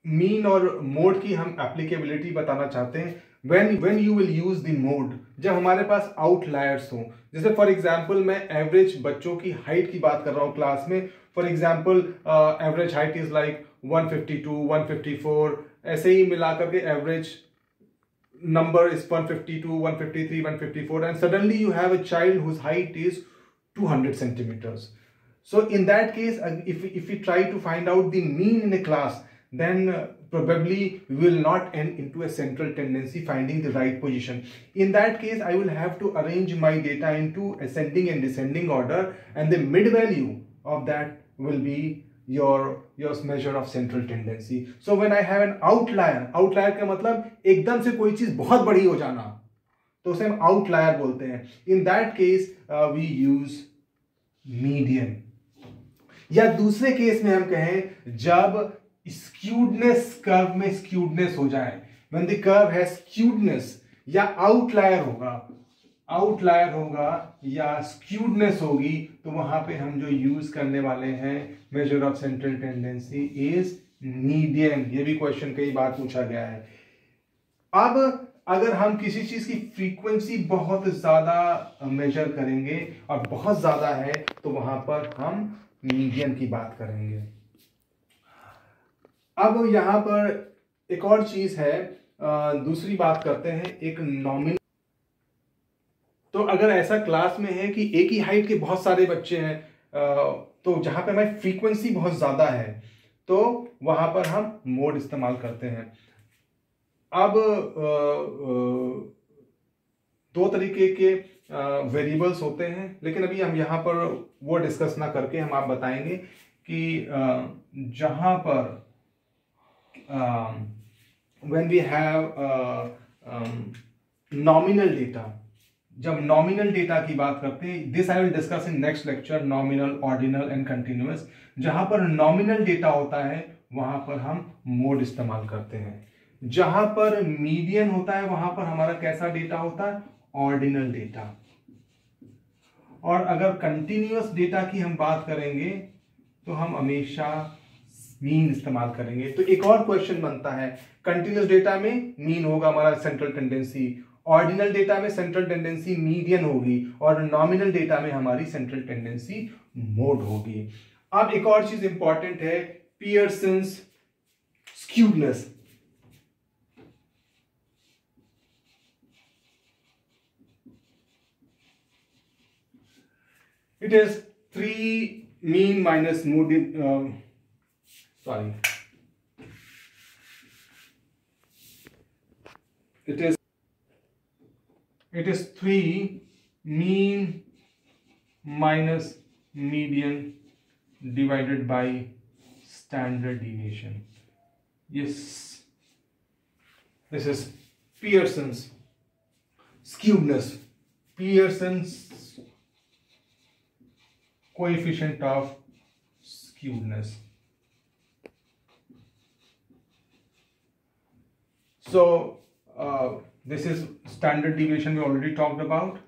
Mean और mode की हम एप्लीकेबिलिटी बताना चाहते हैं। When you will use the mode, जब हमारे पास आउटलायर्स हो। जैसे फॉर एग्जांपल मैं एवरेज बच्चों की हाइट की बात कर रहा हूँ क्लास में। For example average height is like 152, 154, ऐसे ही मिलाकर के average number is 152, 153, 154, and suddenly you have a child whose height is 200 centimeters. So in that case, if we try to find out the mean in a class, then probably we will not end into a central tendency finding the right position. In that case, I will have to arrange my data into ascending and descending order, and the mid value of that will be your measure of central tendency. So when I have an outlier का मतलब एकदम से कोई चीज बहुत बड़ी हो जाना, तो उसे हम आउटलायर बोलते हैं। In that case we use median. या दूसरे केस में हम कहें जब स्क्यूडनेस, कर्व में स्क्यूडनेस हो जाए, when the curve has स्क्यूडनेस, या आउटलायर होगा या स्क्यूडनेस होगी, तो वहां पे हम जो यूज करने वाले हैं measure of central tendency is median. ये भी क्वेश्चन कई बार पूछा गया है। अब अगर हम किसी चीज की फ्रीक्वेंसी बहुत ज्यादा मेजर करेंगे और बहुत ज्यादा है, तो वहां पर हम मीडियन की बात करेंगे। अब यहां पर एक और चीज है, दूसरी बात करते हैं, एक नॉमिनल। तो अगर ऐसा क्लास में है कि एक ही हाइट के बहुत सारे बच्चे हैं, तो जहां पे हमारी फ्रीक्वेंसी बहुत ज्यादा है, तो वहां पर हम मोड इस्तेमाल करते हैं। अब दो तरीके के वेरिएबल्स होते हैं, लेकिन अभी हम यहां पर वो डिस्कस ना करके हम आप बताएंगे कि जहां पर when we have nominal data, जब नॉमिनल डेटा की बात करते हैं, this I will discuss in next lecture, nominal, ordinal and continuous. जहां पर नॉमिनल डेटा होता है वहां पर हम मोड इस्तेमाल करते हैं। जहां पर मीडियन होता है वहां पर हमारा कैसा डेटा होता है? Ordinal data. और अगर कंटिन्यूअस डेटा की हम बात करेंगे तो हम हमेशा मीन इस्तेमाल करेंगे। तो एक और क्वेश्चन बनता है, कंटिन्यूअस डेटा में मीन होगा हमारा सेंट्रल टेंडेंसी, ऑर्डिनल डेटा में सेंट्रल टेंडेंसी मीडियन होगी, और नॉमिनल डेटा में हमारी सेंट्रल टेंडेंसी मोड होगी। अब एक और चीज इंपॉर्टेंट है, Pearson's स्क्यूडनेस। It is 3 mean minus mood. It is 3 mean minus median divided by standard deviation. Yes, this is Pearson's skewness, Pearson's coefficient of skewness. So this is standard deviation we already talked about.